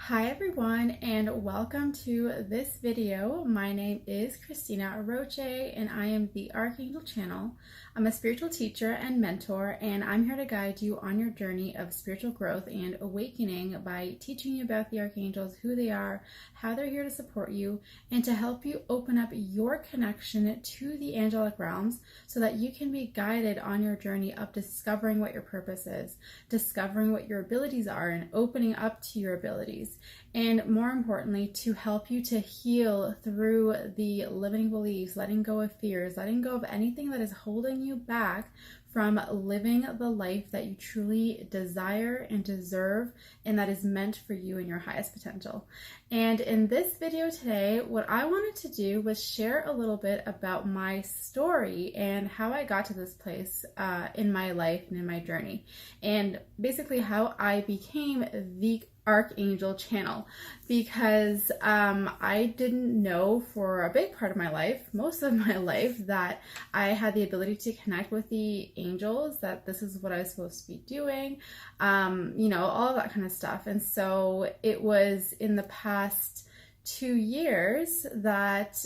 Hi everyone, and welcome to this video. My name is Christina Aroche and I am the Archangel Channel. I'm a spiritual teacher and mentor, and I'm here to guide you on your journey of spiritual growth and awakening by teaching you about the Archangels, who they are, how they're here to support you, and to help you open up your connection to the angelic realms so that you can be guided on your journey of discovering what your purpose is, discovering what your abilities are, and opening up to your abilities. And more importantly, to help you to heal through the limiting beliefs, letting go of fears, letting go of anything that is holding you back from living the life that you truly desire and deserve, and that is meant for you in your highest potential. And in this video today, what I wanted to do was share a little bit about my story and how I got to this place in my life and in my journey, and basically how I became the Archangel Channel, because I didn't know for a big part of my life, most of my life, that I had the ability to connect with the angels, that this is what I was supposed to be doing, all of that kind of stuff. And so it was in the past 2 years that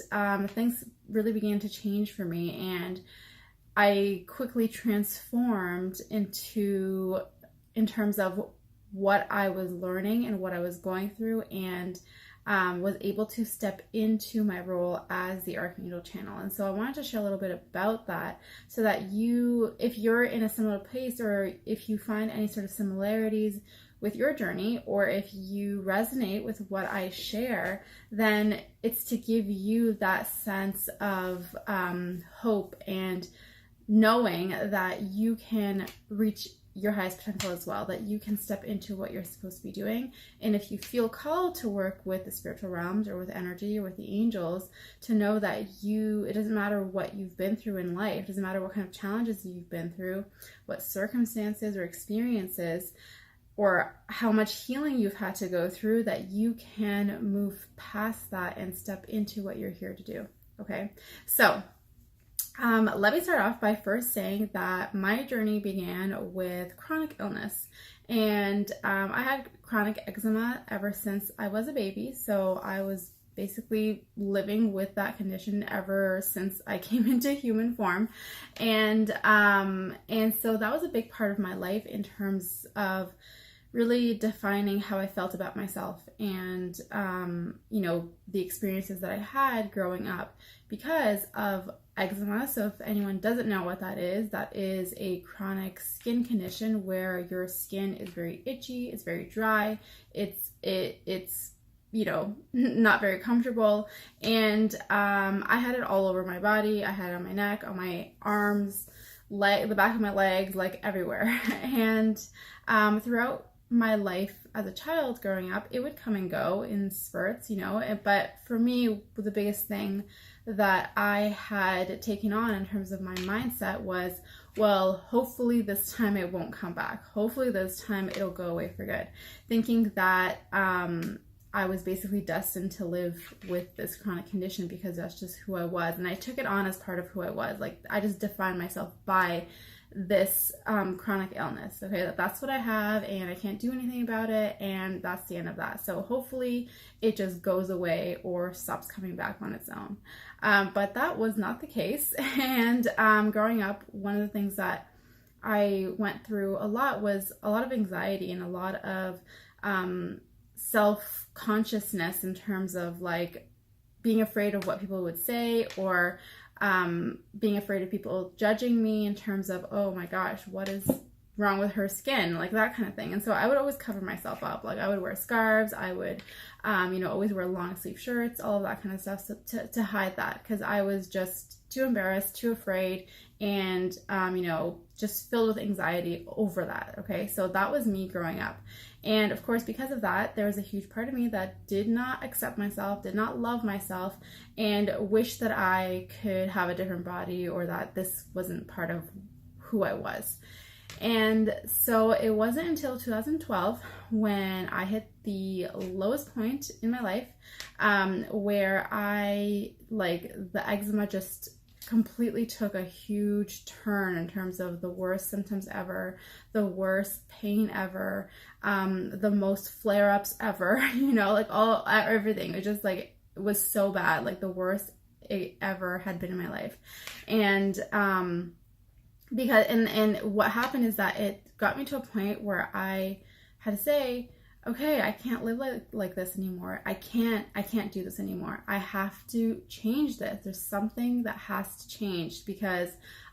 things really began to change for me, and I quickly transformed in terms of what I was learning and what I was going through, and was able to step into my role as the Archangel Channel. And so I wanted to share a little bit about that so that you, if you're in a similar place, or if you find any sort of similarities with your journey, or if you resonate with what I share, then it's to give you that sense of hope and knowing that you can reach your highest potential as well, that you can step into what you're supposed to be doing. And if you feel called to work with the spiritual realms or with energy or with the angels, to know that it doesn't matter what you've been through in life, it doesn't matter what kind of challenges you've been through, what circumstances or experiences, or how much healing you've had to go through, that you can move past that and step into what you're here to do. Okay, so let me start off by first saying that my journey began with chronic illness, and I had chronic eczema ever since I was a baby. So I was basically living with that condition ever since I came into human form, and so that was a big part of my life in terms of really defining how I felt about myself, and the experiences that I had growing up because of eczema. So if anyone doesn't know what that is a chronic skin condition where your skin is very itchy, it's very dry, it's not very comfortable, and I had it all over my body. I had it on my neck, on my arms, the back of my legs, like everywhere. And throughout my life as a child growing up, it would come and go in spurts, but for me, the biggest thing that I had taken on in terms of my mindset was, well, hopefully this time it won't come back. Hopefully this time it'll go away for good. Thinking that I was basically destined to live with this chronic condition because that's just who I was. And I took it on as part of who I was. Like, I just defined myself by this chronic illness. Okay, that's what I have, and I can't do anything about it, and that's the end of that. So hopefully it just goes away or stops coming back on its own. But that was not the case. And growing up, one of the things that I went through a lot was a lot of anxiety and a lot of self-consciousness in terms of like being afraid of what people would say, or being afraid of people judging me in terms of, oh my gosh, what is wrong with her skin, like that kind of thing. And so I would always cover myself up. Like, I would wear scarves, I would always wear long sleeve shirts, all of that kind of stuff, so to hide that, because I was just too embarrassed, too afraid, and just filled with anxiety over that. Okay, so that was me growing up. And of course, because of that, there was a huge part of me that did not accept myself, did not love myself, and wished that I could have a different body, or that this wasn't part of who I was. And so it wasn't until 2012 when I hit the lowest point in my life, where the eczema just completely took a huge turn in terms of the worst symptoms ever, the worst pain ever, the most flare-ups ever, like everything. It just like, it was so bad, like the worst it ever had been in my life. And because what happened is that it got me to a point where I had to say, okay, I can't live like this anymore. I can't do this anymore. I have to change this. There's something that has to change because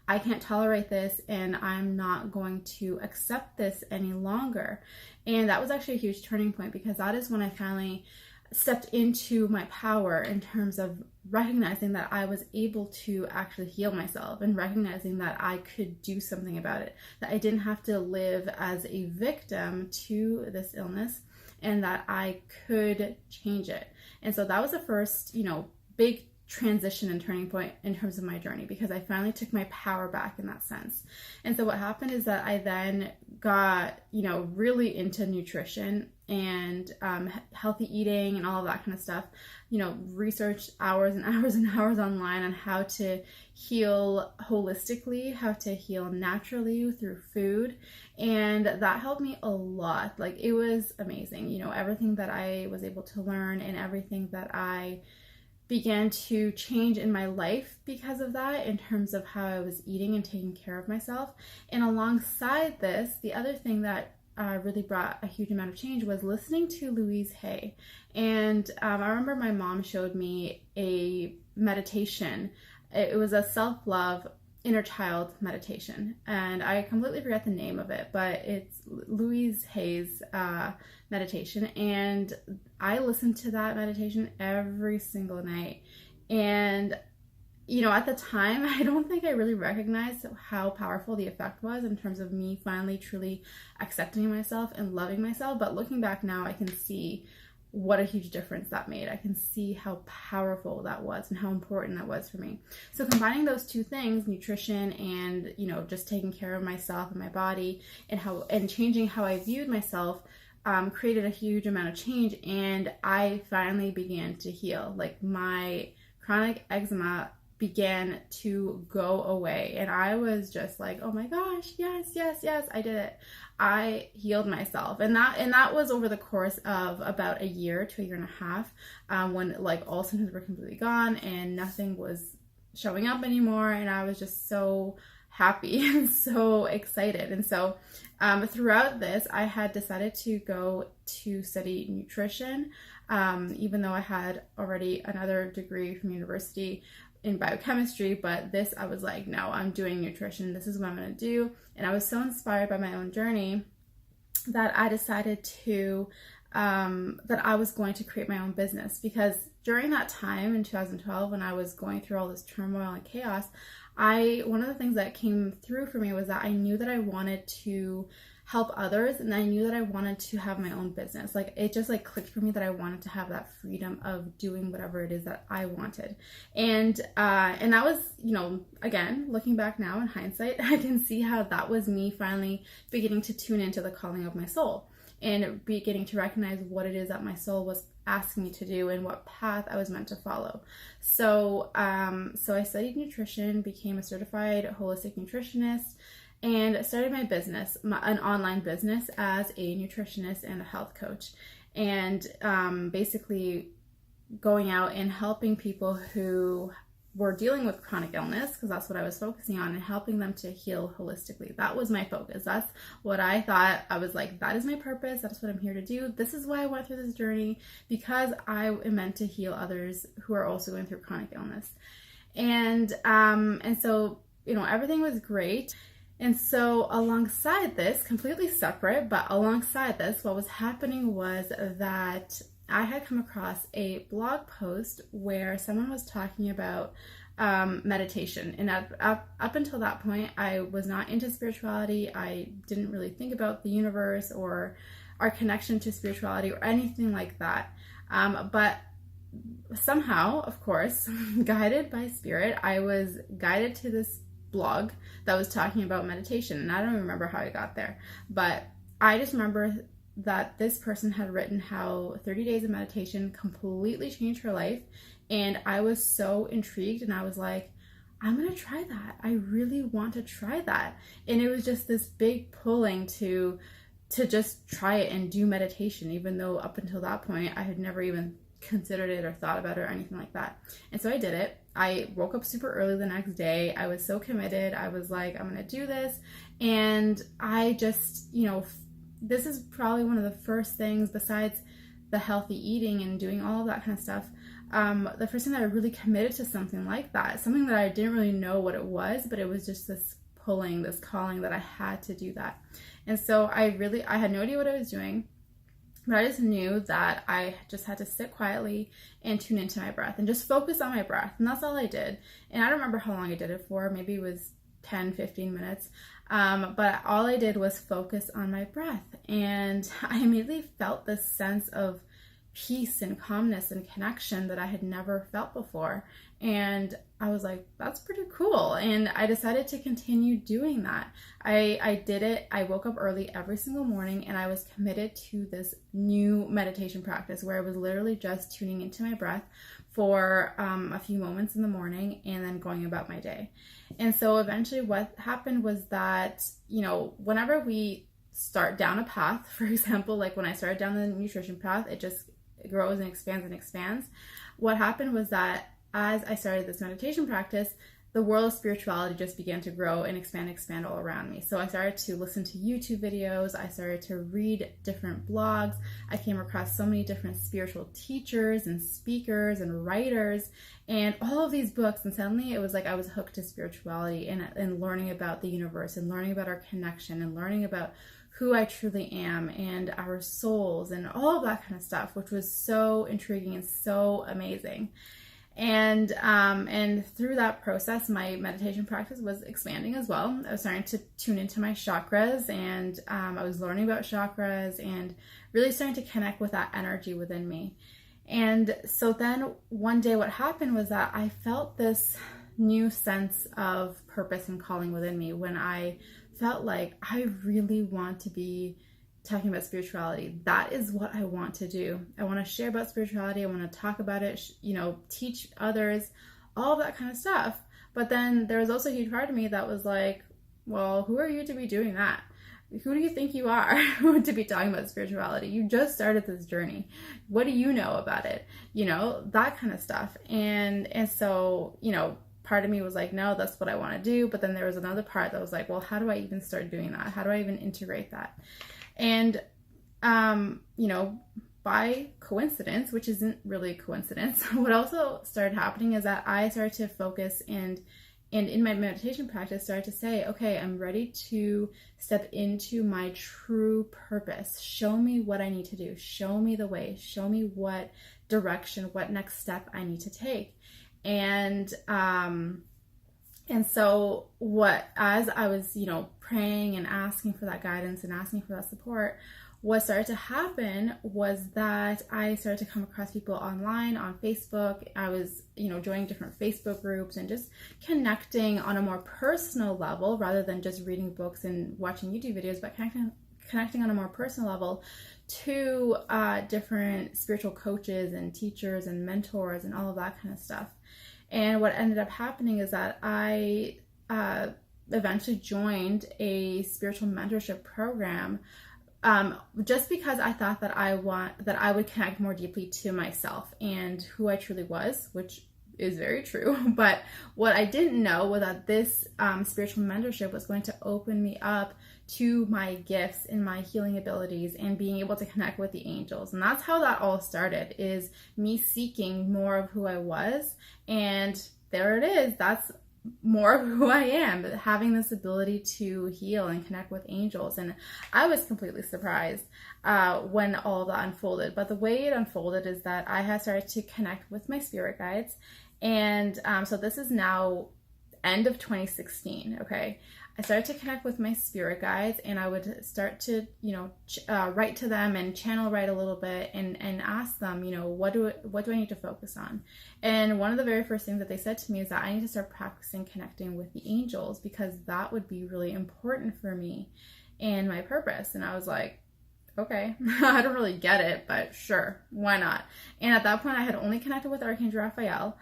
I can't tolerate this, and I'm not going to accept this any longer. And that was actually a huge turning point, because that is when I finally stepped into my power in terms of recognizing that I was able to actually heal myself, and recognizing that I could do something about it, that I didn't have to live as a victim to this illness, and that I could change it. And so that was the first, big transition and turning point in terms of my journey, because I finally took my power back in that sense. And so what happened is that I then got, really into nutrition and healthy eating and all of that kind of stuff, researched hours and hours and hours online on how to heal holistically, how to heal naturally through food. And that helped me a lot. Like, it was amazing, everything that I was able to learn and everything that I began to change in my life because of that, in terms of how I was eating and taking care of myself. And alongside this, the other thing that really brought a huge amount of change was listening to Louise Hay. And I remember my mom showed me a meditation. It was a self-love inner child meditation, and I completely forget the name of it, but it's Louise Hay's meditation. And I listened to that meditation every single night. And at the time, I don't think I really recognized how powerful the effect was in terms of me finally truly accepting myself and loving myself. But looking back now, I can see what a huge difference that made. I can see how powerful that was and how important that was for me. So combining those two things, nutrition and, just taking care of myself and my body, and changing how I viewed myself, created a huge amount of change. And I finally began to heal. Like, my chronic eczema began to go away, and I was just like, oh my gosh, yes, I did it. I healed myself. And that was over the course of about a year to a year and a half, when like all symptoms were completely gone and nothing was showing up anymore. And I was just so happy and so excited. And so throughout this, I had decided to go to study nutrition, even though I had already another degree from university in biochemistry. But this, I was like, no, I'm doing nutrition. This is what I'm going to do. And I was so inspired by my own journey that I decided to, that I was going to create my own business. Because during that time in 2012, when I was going through all this turmoil and chaos, one of the things that came through for me was that I knew that I wanted to help others, and I knew that I wanted to have my own business. Like, it just like clicked for me that I wanted to have that freedom of doing whatever it is that I wanted. And that was, again, looking back now in hindsight, I can see how that was me finally beginning to tune into the calling of my soul, and beginning to recognize what it is that my soul was asking me to do and what path I was meant to follow. So I studied nutrition, became a certified holistic nutritionist, and started my business, an online business, as a nutritionist and a health coach. And basically going out and helping people who were dealing with chronic illness, because that's what I was focusing on, and helping them to heal holistically. That was my focus. That's what I thought. I was like, that is my purpose. That's what I'm here to do. This is why I went through this journey, because I am meant to heal others who are also going through chronic illness. And so, everything was great. And so alongside this, completely separate, but alongside this, what was happening was that I had come across a blog post where someone was talking about meditation. And up until that point, I was not into spirituality. I didn't really think about the universe or our connection to spirituality or anything like that. But somehow, of course, guided by spirit, I was guided to this blog that was talking about meditation. And I don't remember how I got there, but I just remember that this person had written how 30 days of meditation completely changed her life. And I was so intrigued, and I was like, I'm gonna try that. I really want to try that. And it was just this big pulling to just try it and do meditation, even though up until that point I had never even considered it or thought about it or anything like that. And so I did it. I woke up super early the next day. I was so committed. I was like, I'm gonna do this. And I just, this is probably one of the first things, besides the healthy eating and doing all of that kind of stuff, the first time that I really committed to something like that, something that I didn't really know what it was, but it was just this pulling, this calling that I had to do that. And so I had no idea what I was doing, but I just knew that I just had to sit quietly and tune into my breath and just focus on my breath. And that's all I did. And I don't remember how long I did it for. Maybe it was 10, 15 minutes. But all I did was focus on my breath. And I immediately felt this sense of peace and calmness and connection that I had never felt before. And I was like, that's pretty cool. And I decided to continue doing that. I did it. I woke up early every single morning, and I was committed to this new meditation practice where I was literally just tuning into my breath for a few moments in the morning and then going about my day. And so eventually what happened was that, whenever we start down a path, for example, like when I started down the nutrition path, it just grows and expands and expands. What happened was that as I started this meditation practice, the world of spirituality just began to grow and expand all around me. So I started to listen to YouTube videos. I started to read different blogs. I came across so many different spiritual teachers and speakers and writers and all of these books. And suddenly it was like I was hooked to spirituality and learning about the universe and learning about our connection and learning about who I truly am and our souls and all of that kind of stuff, which was so intriguing and so amazing. And through that process, my meditation practice was expanding as well. I was starting to tune into my chakras, and I was learning about chakras and really starting to connect with that energy within me. And so then one day what happened was that I felt this new sense of purpose and calling within me when I felt like I really want to be talking about spirituality. That is what I want to do. I want to share about spirituality. I want to talk about it, teach others, all of that kind of stuff. But then there was also a huge part of me that was like, well, who are you to be doing that? Who do you think you are to be talking about spirituality? You just started this journey. What do you know about it? That kind of stuff. And so, part of me was like, no, that's what I want to do. But then there was another part that was like, well, how do I even start doing that? How do I even integrate that? And, by coincidence, which isn't really a coincidence, what also started happening is that I started to focus and in my meditation practice started to say, okay, I'm ready to step into my true purpose. Show me what I need to do. Show me the way. Show me what direction, what next step I need to take. And so as I was, praying and asking for that guidance and asking for that support, what started to happen was that I started to come across people online on Facebook. I was, joining different Facebook groups and just connecting on a more personal level rather than just reading books and watching YouTube videos, but connecting on a more personal level to different spiritual coaches and teachers and mentors and all of that kind of stuff. And what ended up happening is that I eventually joined a spiritual mentorship program just because I thought that I would connect more deeply to myself and who I truly was, which is very true. But what I didn't know was that this spiritual mentorship was going to open me up to my gifts and my healing abilities and being able to connect with the angels. And that's how that all started, is me seeking more of who I was. And there it is. That's more of who I am, having this ability to heal and connect with angels. And I was completely surprised when all of that unfolded. But the way it unfolded is that I had started to connect with my spirit guides. And so this is now end of 2016, okay? I started to connect with my spirit guides, and I would start to, write to them and channel write a little bit and ask them, what do I need to focus on? And one of the very first things that they said to me is that I need to start practicing connecting with the angels, because that would be really important for me and my purpose. And I was like, okay, I don't really get it, but sure, why not? And at that point, I had only connected with Archangel Raphael.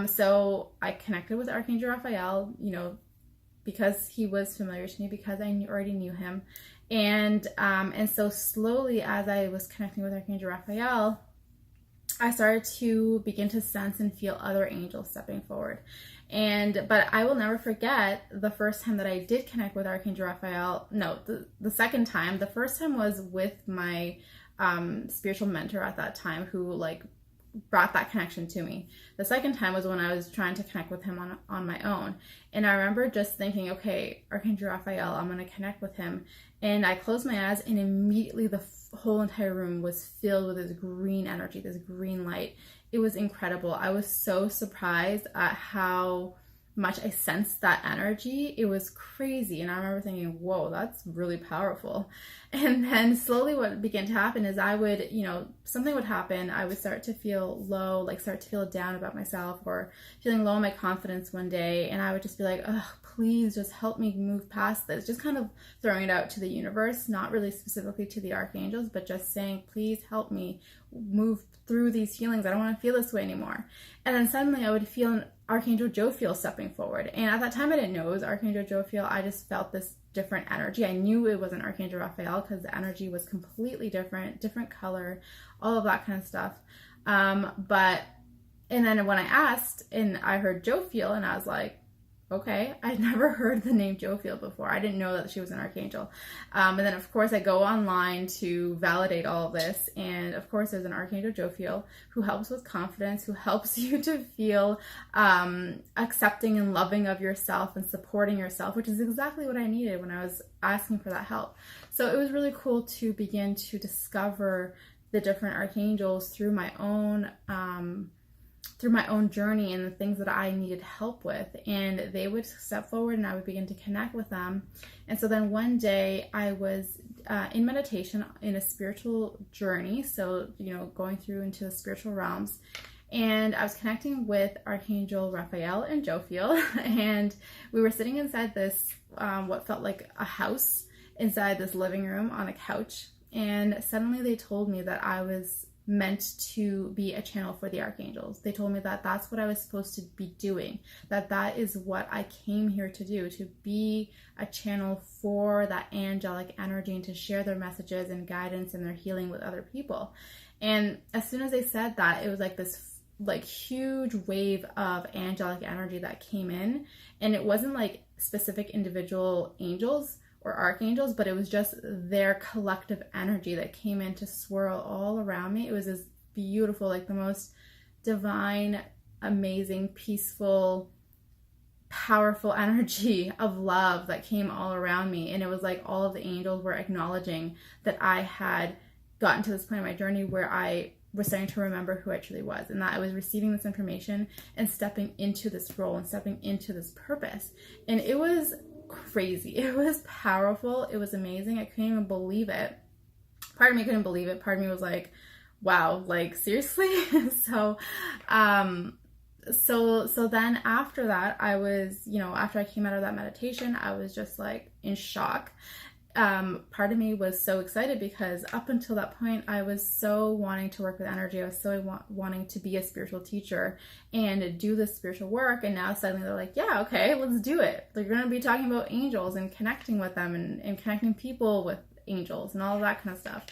So I connected with Archangel Raphael, because he was familiar to me, because I already knew him. And so slowly, as I was connecting with Archangel Raphael, I started to begin to sense and feel other angels stepping forward. But I will never forget the first time that I did connect with Archangel Raphael. No, the second time. The first time was with my spiritual mentor at that time, who brought that connection to me. The second time was when I was trying to connect with him on my own. And I remember just thinking, okay, Archangel Raphael, I'm going to connect with him. And I closed my eyes, and immediately the whole entire room was filled with this green energy, this green light. It was incredible. I was so surprised at how much I sensed that energy. It was crazy. And I remember thinking, whoa, that's really powerful. And then slowly what began to happen is I would, something would happen. I would start to feel low, start to feel down about myself, or feeling low in my confidence one day. And I would just be like, oh, please just help me move past this. Just kind of throwing it out to the universe, not really specifically to the archangels, but just saying, please help me move through these feelings. I don't want to feel this way anymore. And then suddenly I would feel an Archangel Jophiel stepping forward. And at that time I didn't know it was Archangel Jophiel. I just felt this different energy. I knew it wasn't Archangel Raphael because the energy was completely different color, all of that kind of stuff. And then when I asked and I heard Jophiel, and I was like, okay, I'd never heard the name Jophiel before. I didn't know that she was an archangel. And then, of course, I go online to validate all of this. And, of course, there's an Archangel Jophiel who helps with confidence, who helps you to feel accepting and loving of yourself and supporting yourself, which is exactly what I needed when I was asking for that help. So it was really cool to begin to discover the different archangels through my own journey and the things that I needed help with. And they would step forward and I would begin to connect with them. And so then one day I was in meditation in a spiritual journey. So, going through into the spiritual realms. And I was connecting with Archangel Raphael and Jophiel. And we were sitting inside this, what felt like a house, inside this living room on a couch. And suddenly they told me that I was meant to be a channel for the archangels. They told me that that's what I was supposed to be doing, that is what I came here to do, to be a channel for that angelic energy and to share their messages and guidance and their healing with other people. And as soon as they said that, it was like this huge wave of angelic energy that came in, and it wasn't like specific individual angels or archangels, but it was just their collective energy that came in to swirl all around me. It was this beautiful, the most divine, amazing, peaceful, powerful energy of love that came all around me. And it was like all of the angels were acknowledging that I had gotten to this point in my journey where I was starting to remember who I truly was, and that I was receiving this information and stepping into this role and stepping into this purpose. And it was crazy. It was powerful. It was amazing. I couldn't even believe it. Part of me couldn't believe it. Part of me was like, wow, seriously? So then after that, I was, after I came out of that meditation, I was just in shock. Part of me was so excited because up until that point, I was so wanting to work with energy. I was so wanting to be a spiritual teacher and do this spiritual work. And now suddenly they're like, yeah, okay, let's do it. They're going to be talking about angels and connecting with them and connecting people with angels and all of that kind of stuff.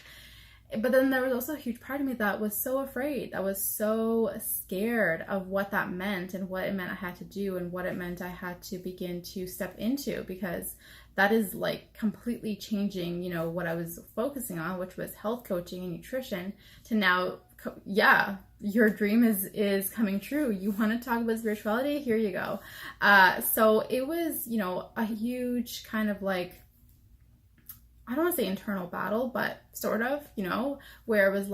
But then there was also a huge part of me that was so afraid. I was so scared of what that meant and what it meant I had to do and what it meant I had to begin to step into, because that is completely changing, what I was focusing on, which was health coaching and nutrition, to now, your dream is coming true. You want to talk about spirituality? Here you go. So it was, a huge kind of I don't want to say internal battle, but sort of, where it was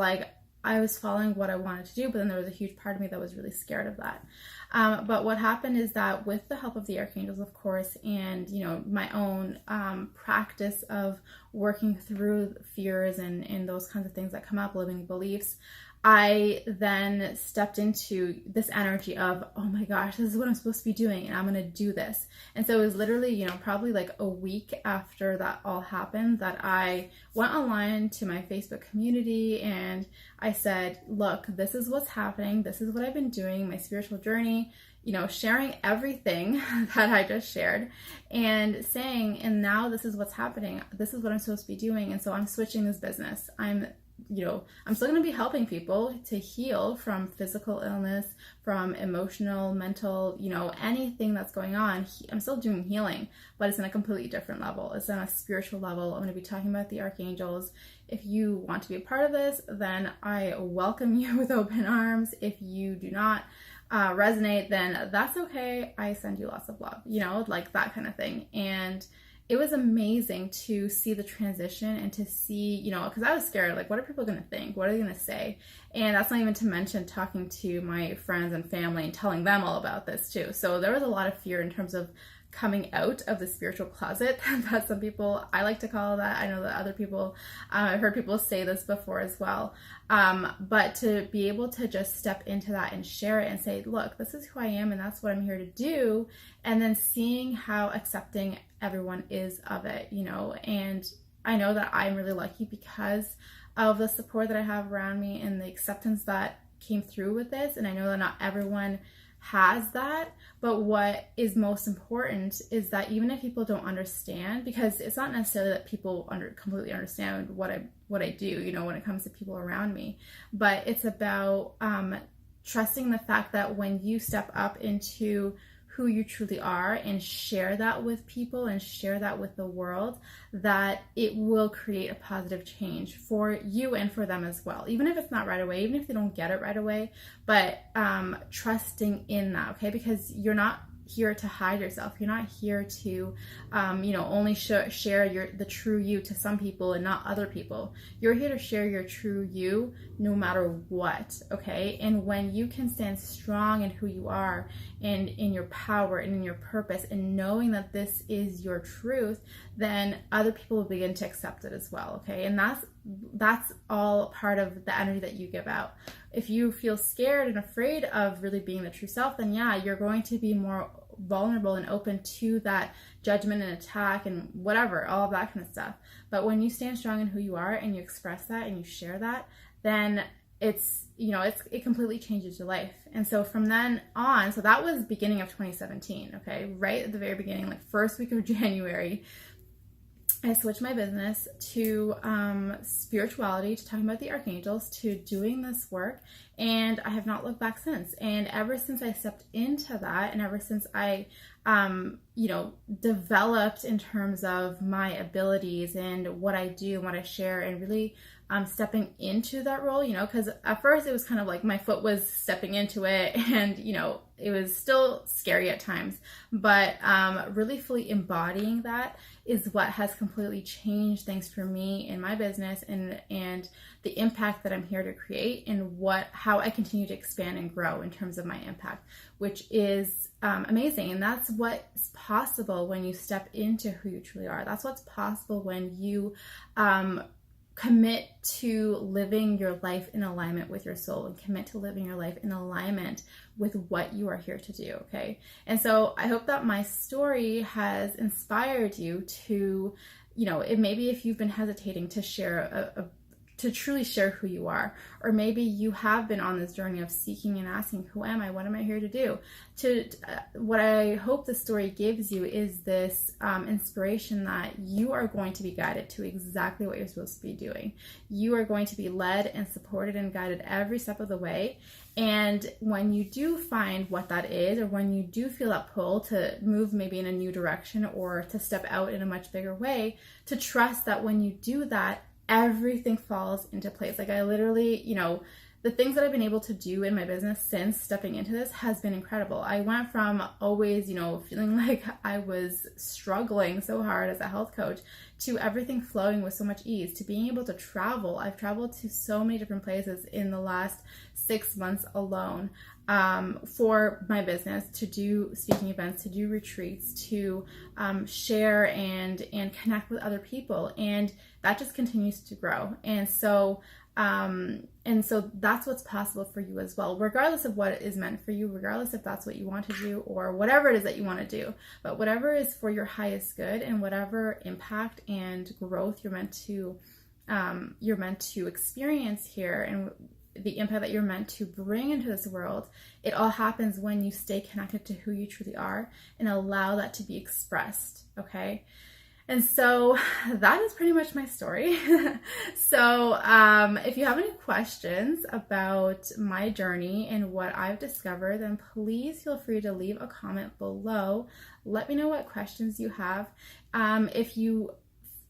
I was following what I wanted to do, but then there was a huge part of me that was really scared of that. But what happened is that with the help of the archangels, of course, and, my own practice of working through fears and those kinds of things that come up, limiting beliefs, I then stepped into this energy of, oh my gosh, this is what I'm supposed to be doing, and I'm going to do this. And so it was literally, probably like a week after that all happened that I went online to my Facebook community and I said, look, this is what's happening. This is what I've been doing, my spiritual journey, sharing everything that I just shared and saying, and now this is what's happening. This is what I'm supposed to be doing. And so I'm switching this business. I'm still going to be helping people to heal from physical illness, from emotional, mental, anything that's going on. I'm still doing healing, but it's on a completely different level. It's on a spiritual level. I'm going to be talking about the Archangels. If you want to be a part of this, then I welcome you with open arms. If you do not resonate, then that's okay. I send you lots of love, like that kind of thing. And it was amazing to see the transition and to see, because I was scared, like, what are people going to think? What are they going to say? And that's not even to mention talking to my friends and family and telling them all about this too. So there was a lot of fear in terms of coming out of the spiritual closet. That's some people, I like to call that. I know that other people, I've heard people say this before as well. But to be able to just step into that and share it and say, look, this is who I am and that's what I'm here to do. And then seeing how accepting everyone is of it, and I know that I'm really lucky because of the support that I have around me and the acceptance that came through with this. And I know that not everyone has that, but what is most important is that even if people don't understand, because it's not necessarily that people completely understand what I do, when it comes to people around me, but it's about trusting the fact that when you step up into who you truly are and share that with people and share that with the world, that it will create a positive change for you and for them as well. Even if it's not right away, even if they don't get it right away, but trusting in that, okay? Because you're not here to hide yourself. You're not here to, only share the true you to some people and not other people. You're here to share your true you no matter what, okay? And when you can stand strong in who you are and in your power and in your purpose and knowing that this is your truth, then other people will begin to accept it as well, okay? And that's all part of the energy that you give out. If you feel scared and afraid of really being the true self, then yeah, you're going to be more vulnerable and open to that judgment and attack and whatever, all of that kind of stuff. But when you stand strong in who you are and you express that and you share that, then it completely changes your life. And so from then on, so that was beginning of 2017, okay? Right at the very beginning, like first week of January, I switched my business to spirituality, to talking about the Archangels, to doing this work, and I have not looked back since. And ever since I stepped into that, and ever since I, developed in terms of my abilities and what I do and what I share, and really stepping into that role, because at first it was kind of like my foot was stepping into it, and it was still scary at times, but really fully embodying that is what has completely changed things for me in my business and the impact that I'm here to create, and how I continue to expand and grow in terms of my impact, which is amazing. And that's what's possible when you step into who you truly are. That's what's possible when you commit to living your life in alignment with your soul, and commit to living your life in alignment with what you are here to do, okay? And so I hope that my story has inspired you to, maybe if you've been hesitating to share to truly share who you are, or maybe you have been on this journey of seeking and asking, who am I? What am I here to do? What I hope the story gives you is this inspiration that you are going to be guided to exactly what you're supposed to be doing. You are going to be led and supported and guided every step of the way. And when you do find what that is, or when you do feel that pull to move maybe in a new direction or to step out in a much bigger way, to trust that when you do that, everything falls into place. Like I literally, the things that I've been able to do in my business since stepping into this has been incredible. I went from always, feeling like I was struggling so hard as a health coach to everything flowing with so much ease, to being able to travel. I've traveled to so many different places in the last 6 months alone for my business, to do speaking events, to do retreats, to share and connect with other people. And that just continues to grow. And so that's what's possible for you as well, regardless of what is meant for you, regardless if that's what you want to do or whatever it is that you want to do. But whatever is for your highest good and whatever impact and growth you're meant to experience here, and the impact that you're meant to bring into this world, it all happens when you stay connected to who you truly are and allow that to be expressed, okay? And so that is pretty much my story. So if you have any questions about my journey and what I've discovered, then please feel free to leave a comment below. Let me know what questions you have. If you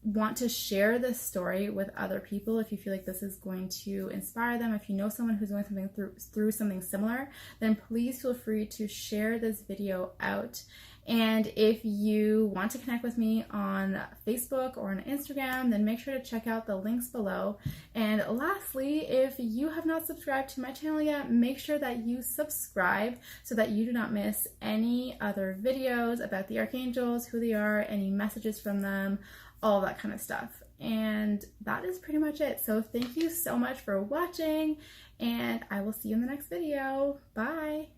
want to share this story with other people, if you feel like this is going to inspire them, if you know someone who's going through something similar, then please feel free to share this video out. And if you want to connect with me on Facebook or on Instagram, then make sure to check out the links below. And lastly, if you have not subscribed to my channel yet, make sure that you subscribe so that you do not miss any other videos about the Archangels, who they are, any messages from them, all that kind of stuff. And that is pretty much it. So thank you so much for watching, and I will see you in the next video. Bye.